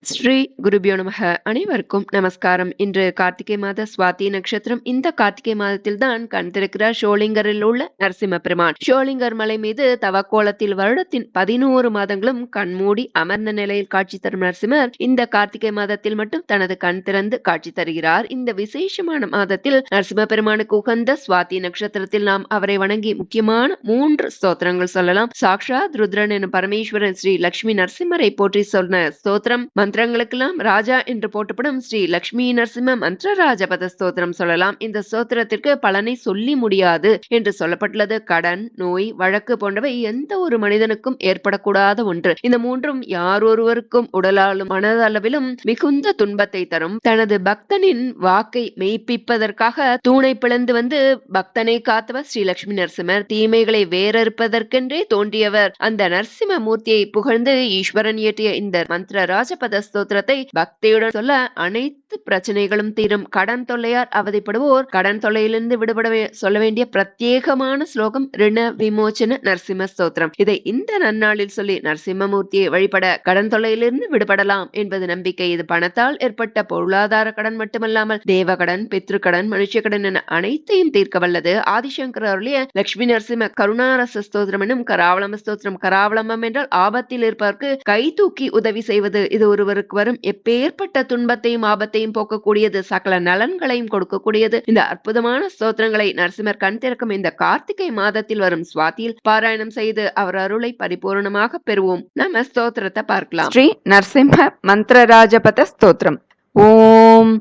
ஸ்ரீ குருபியோ நமக. அனைவருக்கும் நமஸ்காரம். இன்று கார்த்திகை மாத சுவாதி நட்சத்திரம். இந்த கார்த்திகை மாதத்தில் தான் கண் திறக்கிறார் ஷோலிங்கரில் உள்ள நரசிம்ம பெருமான். ஷோலிங்கர் மலை மீது தவக்கோலத்தில் வருடத்தின் 11 மாதங்களும் கண்மூடி அமர்ந்த நிலையில் காட்சி தரும் நரசிம்மர் இந்த கார்த்திகை மாதத்தில் மட்டும் தனது கண் திறந்து காட்சி தருகிறார். இந்த விசேஷமான மாதத்தில் நரசிம்ம பெருமானுக்கு உகந்த சுவாதி நட்சத்திரத்தில் நாம் அவரை வணங்கி முக்கியமான 3 ஸ்தோத்திரங்கள் சொல்லலாம். சாக்ஷாத் ருத்ரன் எனும் பரமேஸ்வரன் ஸ்ரீ லட்சுமி நரசிம்மரை போற்றி சொன்ன ஸ்தோத்திரம், மந்திரங்களுக்கெல்லாம் ராஜா என்று போட்டப்படும் ஸ்ரீ லட்சுமி நரசிம்ம மந்திர ராஜபத ஸ்தோத்திரம் சொல்லலாம். இந்த ஸ்தோத்திரத்திற்கு பலனை சொல்லி முடியாது என்று சொல்லப்பட்டுள்ளது. கடன், நோய், வழக்கு போன்றவை எந்த ஒரு மனிதனுக்கும் ஏற்படக்கூடாத ஒன்று. இந்த மூன்றும் யாரொருவருக்கும் உடலாலும் மனதளவிலும் மிகுந்த துன்பத்தை தரும். தனது பக்தனின் வாக்கை மெய்ப்பிப்பதற்காக தூணை பிளந்து வந்து பக்தனை காத்தவர் ஸ்ரீ லட்சுமி நரசிம்மர். தீமைகளை வேறறுப்பதற்கென்றே தோன்றியவர். அந்த நரசிம்ம மூர்த்தியை புகழ்ந்து ஈஸ்வரன் இயற்றிய இந்த மந்திர ராஜபத ஸ்தோத்திரத்தை பக்தியுடன் சொல்ல அனைத்து பிரச்சனைகளும் தீரும். கடன் தொல்லையால் அவதிப்படுவோர் கடன் தொல்லையிலிருந்து விடுபட சொல்ல வேண்டிய பிரத்யேகமான ஸ்லோகம் ரிண விமோச்சன நரசிம்ம ஸ்தோத்திரம். இதை இந்த நன்னாளில் சொல்லி நரசிம்மமூர்த்தியை வழிபட கடன் தொல்லையிலிருந்து விடுபடலாம் என்பது நம்பிக்கை. இது பணத்தால் ஏற்பட்ட பொருளாதார கடன் மட்டுமல்லாமல் தேவகடன், பித்ருக்கடன், மனுஷக்கடன் என அனைத்தையும் தீர்க்க வல்லது. ஆதிசங்கர் அருளிய லட்சுமி நரசிம்ம கருணாரச ஸ்தோத்திரம் எனும் கராவளம ஸ்தோத்திரம். கராவளமம் என்றால் ஆபத்தில் இருப்பவருக்கு கை தூக்கி உதவி செய்வது. இது ஒருவருக்கு வரும் எப்பேற்பட்ட துன்பத்தையும் ஆபத்தையும் போக்கக்கூடியது, சகல நலன்களையும் கொடுக்கக்கூடியது. இந்த அற்புதமான ஸ்தோத்திரங்களை நரசிம்மர் கண் திறக்கும் இந்த கார்த்திகை மாதத்தில் வரும் சுவாதியில் பாராயணம் செய்து அவர் அருளை பரிபூர்ணமாக பெறுவோம். நம்ம ஸ்தோத்திரத்தை பார்க்கலாம். ஸ்ரீ நரசிம்ம மந்திர ராஜபத ஸ்தோத்திரம். ஓம்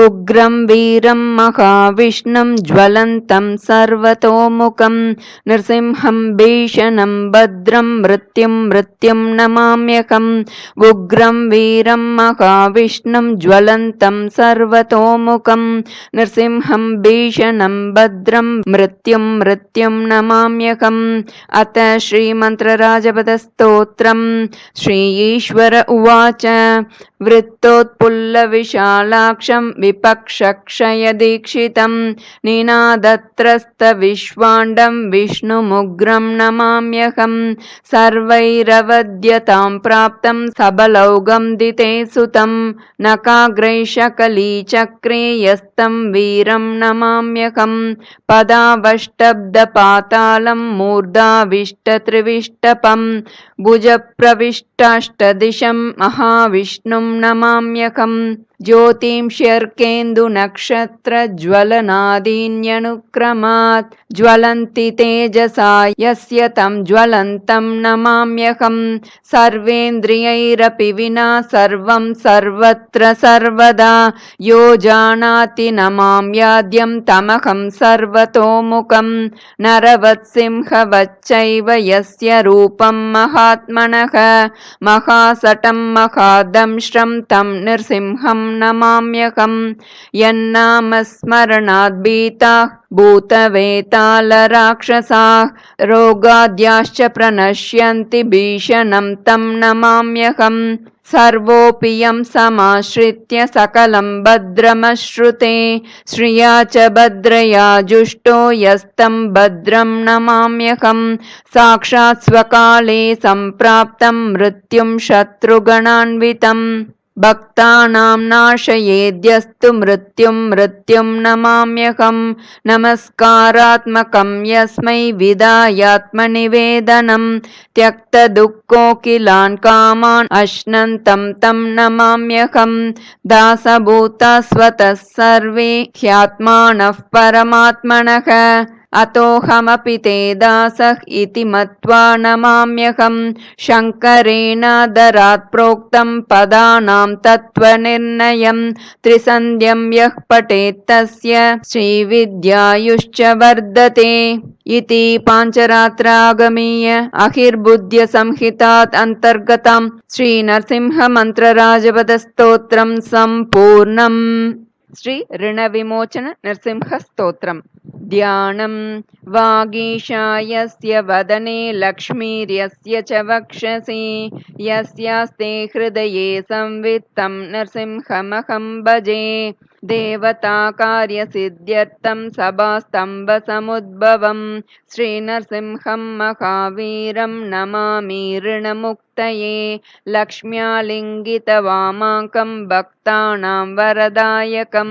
உக்ரம் வீரம் மகாவிஷ்ணும் ஜ்வலந்தம் சர்வதோமுகம் நிருசிம்ஹம் பீஷணம் பத்ரம் மிருத்யும் மிருத்யும் நமாம்யகம். உக்ரம் வீரம் மகாவிஷ்ணும் ஜ்வலந்தம் சர்வதோமுகம் நிருசிம்ஹம் பீஷணம் பத்ரம் மிருத்யும் மிருத்யும் நமாம்யகம். அத ஸ்ரீ மந்திர ராஜபத ஸ்தோத்திரம். ஸ்ரீ ஈஸ்வர உவாச்ச वृत्तोत्पुल्लविशालाक्षं विपक्षक्षयदीक्षितं निनादत्रस्तविश्वाण्डं विष्णुमुग्रं नमाम्यहं. सर्वैरवद्यतां प्राप्तं सबलौघं दिते सुतं नकाग्रैशकलीचक्रे यस्तं वीरं नमाम्यहं. पदावष्टब्दपातालं मूर्धाविष्टत्रिविष्टपं भुजप्रविष्टाष्टदिशं महाविष्णुं नमाम्यहं. ज्योतिंष्यर्केन्दुनक्षत्रज्वलनादीन्यनुक्रमात् ज्वलन्ति तेजसा यस्य तं ज्वलन्तं नमाम्यहं. सर्वेन्द्रियैरपि विना सर्वं सर्वत्र सर्वदा यो जानाति नमाम्याद्यं तमहं सर्वतोमुखं. नरवत्सिंहवच्चैव यस्य रूपं महात्मनः महासटं महादंष्ट्रं तं नृसिंहं नमाम्यहं. यन्नामस्मरणात् भीताः भूतवेतालराक्षसाः रोगाद्याश्च प्रणश्यन्ति भीषणं तं नमाम्यहं. सर्वोऽपि यं समाश्रित्य सकलं भद्रमश्नुते श्रिया च भद्रया जुष्टो यस्तं भद्रं नमाम्यहं. साक्षात् स्वकाले सम्प्राप्तं मृत्युं शत्रुगणान्वितं भक्तानां नाशयेद्यस्तु मृत्युं मृत्युं नमाम्यहं. नमस्कारात्मकं यस्मै विदायात्मनिवेदनं त्यक्तदुःखोऽखिलान् कामान् अश्नन्तं तं नमाम्यहं. दासभूता स्वतः सर्वे ह्यात्मानः परमात्मनः अतोऽहमपि ते दासः इति मत्वा नमाम्यहं. शङ्करेणादरात् प्रोक्तं पदानां तत्त्वनिर्णयं त्रिसन्ध्यं यः पठेत् तस्य श्रीविद्यायुश्च वर्धते इति पाञ्चरात्रागमीय अहिर्बुद्ध्य संहितात् अन्तर्गतं श्री नरसिंह मंत्र राजपद स्तोत्रं सम्पूर्णम्. श्री ऋण विमोचन नरसिंह स्तोत्रम्. ध्यानं वागीशायस्य वदने लक्ष्मीर्यस्य च वक्षसि यस्यास्ते हृदये संवित्तं नरसिंहमहं भजे. देवताकार्यसिद्ध्यर्थं सभास्तम्भसमुद्भवं श्रीनरसिंहं महावीरं नमामि ऋणमुक्तिदायकम्. ऋणमुक्तये लक्ष्म्यालिङ्गितवामाङ्कं भक्तानां वरदायकं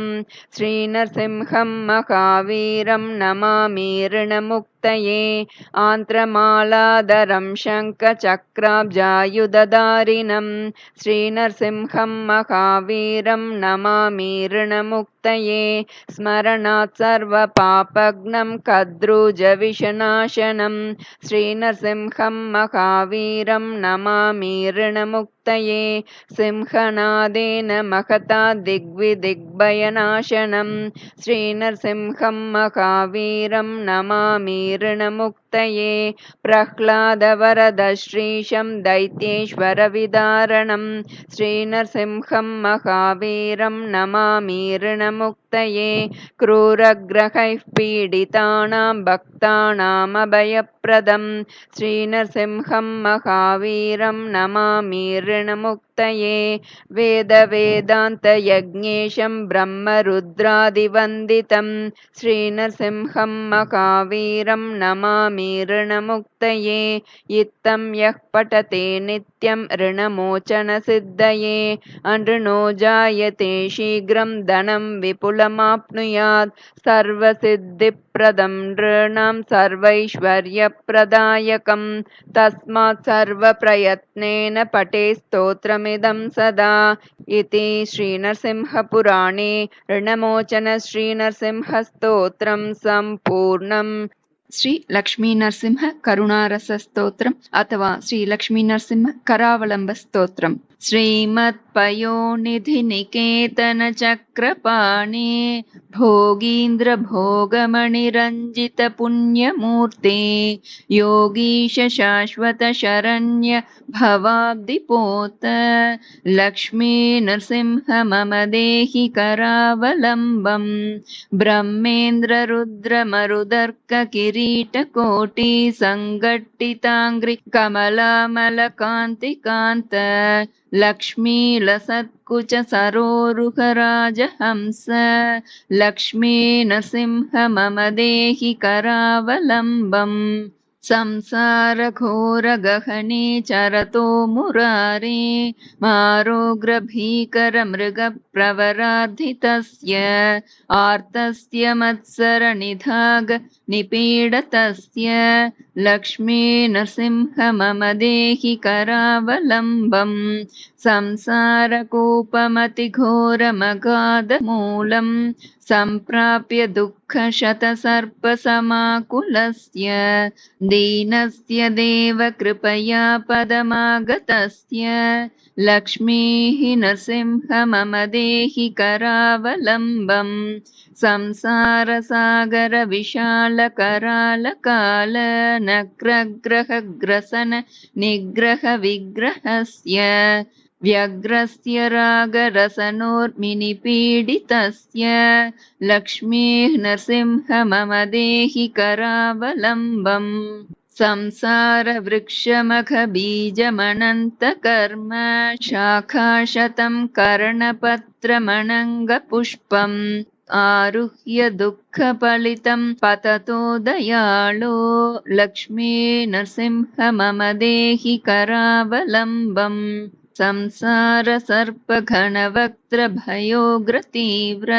श्रीनरसिंहं महावीरं नमामि ऋणमुक्तये आन्त्रमालाधरं शङ्खचक्राब्जायुधधारिणं श्रीनरसिंहं महावीरं नमामि ऋणमुक्तये स्मरणात् सर्वपापघ्नं कद्रुजविषनाशनं श्रीनरसिंहं महावीरं नमामि ऋणमुक्तये सिंहनादेन महता दिग्विदिग्भयनाशनं श्रीनरसिंहं महावीरं नमामि ऋणमुक्तये प्रह्लादवरदश्रीशं दैत्येश्वरविदारणं श्रीनरसिंहं महावीरं नमामि ऋणमुक्तये क्रूरग्रहैः पीडितानां भक्तानामभयप्रदं श्रीनरसिंहं महावीरं नमामि ऋणमुक्तये वेदवेदान्तयज्ञेशं ब्रह्मरुद्रादिवन्दितं श्रीनरसिंहं महावीरं नमामि ऋणमुक्तये इत्थं यः पठते नित्यं ऋणमोचनसिद्धये अनृणो जायते शीघ्रं धनं विपुलमाप्नुयात् सर्वसिद्धिप्रदं नृणां सर्वैश्वर्यप्रदायकं तस्मात् सर्वप्रयत्नेन पठे स्तोत्रमिदं सदा इति श्रीनरसिंहपुराणे ऋणमोचन श्रीनरसिंहस्तोत्रं सम्पूर्णम्। ಶ್ರೀ ಲಕ್ಷ್ಮೀ ನರಸಿಂಹ ಕರುಣಾರಸ ಸ್ತೋತ್ರಂ ಅಥವಾ ಶ್ರೀ ಲಕ್ಷ್ಮೀ ನರಸಿಂಹ ಕರಾವಲಂಬ ಸ್ತೋತ್ರಂ. ಶ್ರೀಮತ್ಪಯೋನಿಧಿ ನಿಕೇತನ ಚಕ್ರಪಾಣಿ ಭೋಗೀಂದ್ರ ಭೋಗಮಣಿರಂಜಿತ ಪುಣ್ಯಮೂರ್ತಿ ಯೋಗೀಶ ಶಾಶ್ವತ ಶರಣ್ಯ ಭವಾಬ್ಧಿಪೋತ ಲಕ್ಷ್ಮೀ ನರಸಿಂಹ ಮಮ ದೇಹಿ ಕರಾವಲಂಬಂ ಬ್ರಹ್ಮೇಂದ್ರ ರುದ್ರ ಮರುದರ್ಕ ಕಿರೀಟಕೋಟಿ ಸಂಘಟ್ಟಿತಾಂಗ್ರಿ ಕಮಲಾಮಲ ಕಾಂತಿ ಕಾಂತ ಲಕ್ಷ್ಮೀ ಲಸತ್ಕುಚ ಸರೋರುಹ ರಾಜಹಂಸ ಲಕ್ಷ್ಮೀ ನರಸಿಂಹ ಮಮ ದೇಹಿ ಕರಾವಲಂಬಂ ಸಂಸಾರ ಘೋರ ಗಹನೆ ಚರತೋ ಮುರಾರೇ ಮಾರೋಗ್ರ ಭೀಕರ ಮೃಗ ಪ್ರವರಾರ್ಧಿತಸ್ಯ ಆರ್ತಸ್ಯ ಮತ್ಸರ ನಿಧಾಗ ನಿಪೀಡತಸ್ಯ ಲಕ್ಷ್ಮೀ ನರಸಿಂಹ ಮಮ ದೇಹಿ ಕರಾವಲಂಬಂ ಸಂಸಾರ ಕೂಪಮತಿ ಘೋರ ಮಗಾಧ ಮೂಲಂ ಸಂಪ್ರಾಪ್ಯ ದುಃಖ ಶತ ಸರ್ಪ ಸಮಾಕುಲಸ್ಯ ದೀನಸ್ಯ ದೇವ ಕೃಪಯಾ ಪದಮಾಗತಸ್ಯ ಲಕ್ಷ್ಮೀಃ ನರಸಿಂಹ ಮಮ ದೇಹಿ ಕರಾವಲಂಬಂ ಸಂಸಾರ ಸಾಗರ ವಿಶಾಲ ಕರಾಲ ಕಾಲ ನಕ್ರಗ್ರಹ ಗ್ರಸನ ನಿಗ್ರಹ ವಿಗ್ರಹಸ್ಯ ವ್ಯಗ್ರಸ್ಯ ರಾಗರಸನೋರ್ಮಿನಿ ಪೀಡಿತಸ್ಯ ಲಕ್ಷ್ಮೀಃ ನರಸಿಂಹ ಮಮ ದೇಹಿ ಕರಾವಲಂಬಂ ಸಂಸಾರ ವೃಕ್ಷಮಖ ಬೀಜಮನಂತ ಕರ್ಮ ಶಾಖಾಶತಂ ಕರ್ಣಪತ್ರಮಣಂಗ ಪುಷ್ಪಂ ಆರುಹ್ಯ ದುಃಖ ಫಲಿತಂ ಪತತೋ ದಯಾಳೋ ಲಕ್ಷ್ಮೀ ನರಸಿಂಹ ಮಮ ದೇಹಿ ಕರಾವಲಂಬಂ ಸಂಸಾರ ಸರ್ಪ ಘನವಕ್ತ್ರ ಭಯೋಗ್ರ ತೀವ್ರ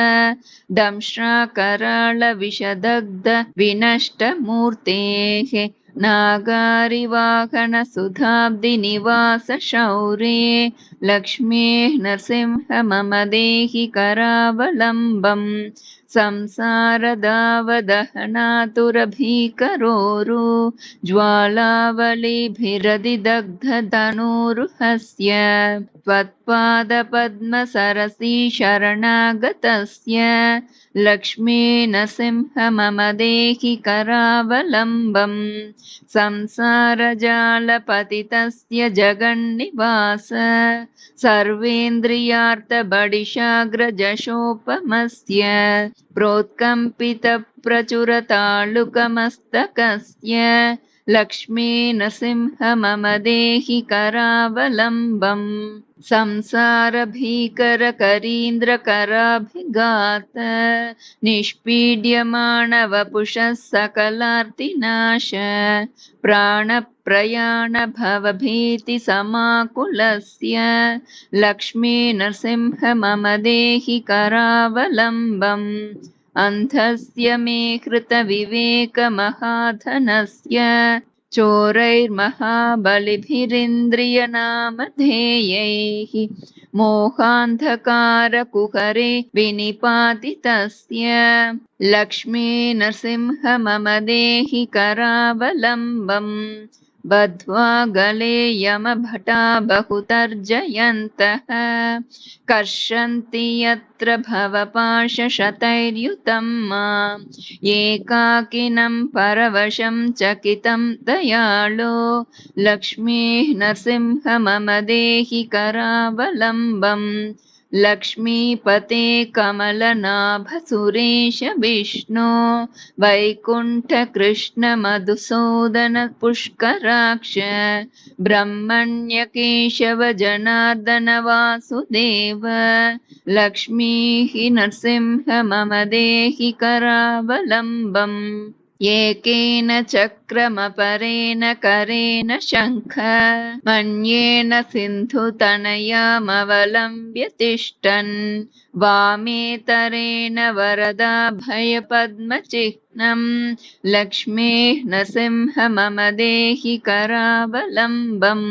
ದಂಶ್ರಾ ಕರಾಳ ವಿಷದಗ್ಧ ವಿನಷ್ಟ ಮೂರ್ತೆಃ ನಾಗಾರಿವಾಹನ ಸುಧಾಬ್ಧಿ ನಿವಾಸ ಶೌರ್ಯೇ ಲಕ್ಷ್ಮೀಃ ನರಸಿಂಹ ಮಮ ದೇಹಿ ಕರಾವಲಂಬಂ ಸಂಸಾರದಾವದಹನಾತುರ ಭೀಕರೋರು ಜ್ವಾಲಾವಲಿಭಿರದಿದಗ್ಧಧನುರುಹಸ್ಯ ತ್ವತ್ಪಾದ ಪದ್ಮ ಸರಸಿ ಶರಣಾಗತಸ್ಯ ಲಕ್ಷ್ಮೀ ನರಸಿಂಹ ಮಮ ದೇಹಿ ಕರಾವಲಂಬಂ ಸಂಸಾರ ಜಾಲ ಪತಿತಸ್ಯ ಜಗನ್ನಿವಾಸ ಸರ್ವೇಂದ್ರಿಯಾರ್ಥ ಬಡಿಶಾಗ್ರ ಜಶೋಪಮಸ್ಯ ಪ್ರೋತ್ಕಂಪಿತ ಪ್ರಚುರ ತಾಳುಕಮಸ್ತಕಸ್ಯ लक्ष्मी नृसिंह मम देहि करावलम्बम् संसारभीकरकरीन्द्रकराभिघात निष्पीड्यमाणवपुषः सकलार्तिनाश प्राणप्रयाण भवभीतिसमाकुलस्य लक्ष्मी नृसिंह मम देहि करावलम्बम् अन्धस्य मे हृतविवेकमहाधनस्य चोरैर्महाबलिभिरिन्द्रियनामधेयैः मोहान्धकारकुहरे विनिपातितस्य लक्ष्मी नृसिंह मम देहि करावलम्बम् बद्ध्वा गले यमभटा बहुतर्जयन्तः कर्षन्ति यत्र भवपाशशतैर्युतं माम् एकाकिनं परवशं चकितं दयाळो लक्ष्मीः नृसिंह मम देहि करावलम्बम् लक्ष्मीपते कमलनाभ सुरेश विष्णु वैकुण्ठ कृष्ण मधुसूदन पुष्कराक्ष ब्रह्मण्य केशव जनार्दन वासुदेव लक्ष्मीः नृसिंह मम देहि करावलम्बम् एकेन चक्रमपरेण करेण शङ्ख मन्येन सिन्धुतनयामवलम्ब्य तिष्ठन् वामेतरेण वरदाभयपद्मचिह्नं लक्ष्मीः नृसिंह मम देहि करावलम्बम्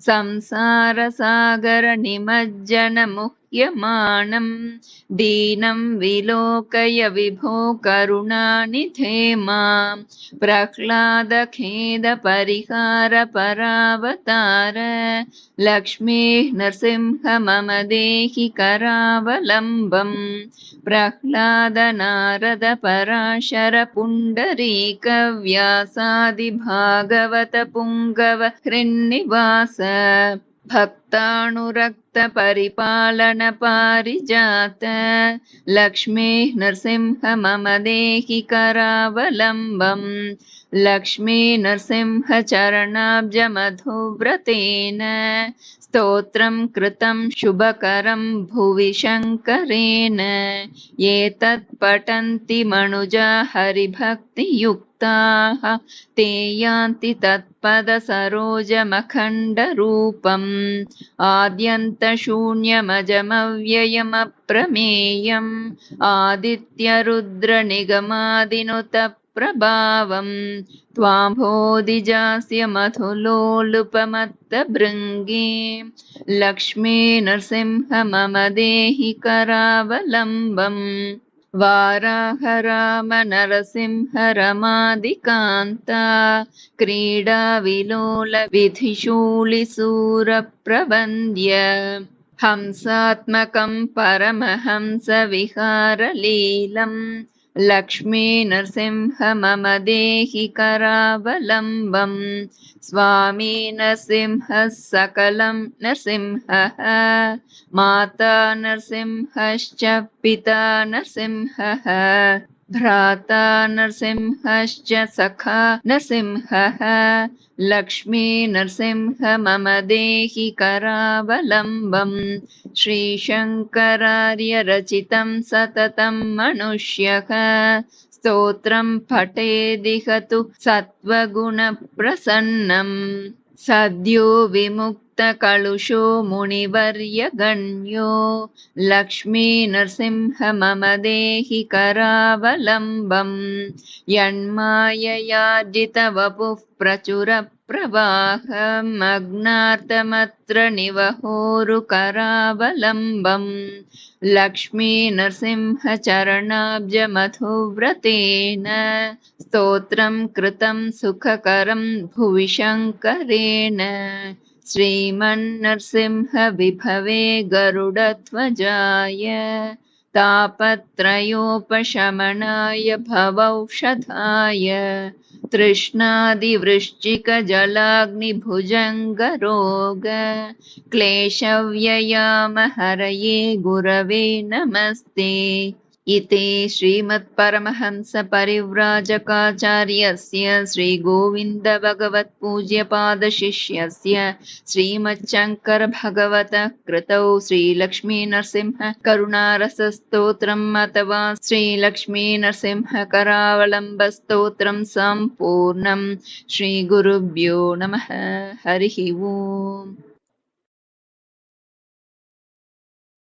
संसारसागरनिमज्जनमुह्यमानं दीनं विलोकय विभो करुणानिधे मां प्रह्लादखेदपरिहारपरावतार लक्ष्मीः नृसिंह मम देहि करावलम्बम् प्रह्लादनारद पराशर पुण्डरीक व्यासादिभागवत पुङ्गव हृन्निवास भक्तानुरक्त परिपालन पारिजात लक्ष्मीः नृसिंह मम देहि करावलम्बम् लक्ष्मी नृसिंह चरणाब्ज मधुव्रतेन स्तोत्रं कृतं शुभकरं भुवि शङ्करेण एतत् पठन्ति मनुजा हरिभक्तियुक्ताः ते यान्ति तत्पदसरोजमखण्डरूपम् आद्यन्तशून्यमजमव्ययमप्रमेयम् आदित्यरुद्रनिगमादिनुत प्रभावं त्वाम्भोधिजास्य मधुलोलुपमत्तभृङ्गी लक्ष्मी नृसिंह मम देहि करावलम्बम् वाराहराम नरसिंह रमादिकान्ता क्रीडाविलोल विधिशूलिसूरप्रवन्द्य हंसात्मकं परमहंस विहारलीलम् लक्ष्मी नृसिंह मम देहि करावलम्बम् स्वामी नृसिंहः सकलं नृसिंहः माता नृसिंहश्च पिता नृसिंहः भ्राता नृसिंहश्च सखा नृसिंहः लक्ष्मी नृसिंह मम देहि करावलम्बम् श्रीशङ्करार्य रचितं सततं मनुष्यः स्तोत्रं पठेदिह तु सत्त्वगुणप्रसन्नम् सद्यो विमुक्तकलुषो मुनिवर्यगण्यो लक्ष्मी नृसिंह मम देहि करावलम्बम् यन्माययार्जितवपुः प्रचुरप्रवाहमग्नार्तमत्र निवहोरुकरावलम्बम् लक्ष्मी नृसिंह चरणाब्ज मधुव्रतेन स्तोत्रं कृतं सुखकरं भुवि शङ्करेण श्रीमन्नृसिंह विभवे गरुडध्वजाय तापत्रयोपशमनाय भवौषधाय तृष्णादिवृश्चिकजलाग्निभुजङ्गरोग क्लेशव्ययामहरये गुरवे नमस्ते इति श्रीमत्परमहंसपरिव्राजकाचार्यस्य श्रीगोविन्दभगवत्पूज्यपादशिष्यस्य श्रीमच्छङ्करभगवतः कृतौ श्रीलक्ष्मीनरसिंह करुणारसस्तोत्रम् अथवा श्रीलक्ष्मीनरसिंहकरावलम्बस्तोत्रम् सम्पूर्णम्। श्रीगुरुभ्यो नमः। हरिः ओम्।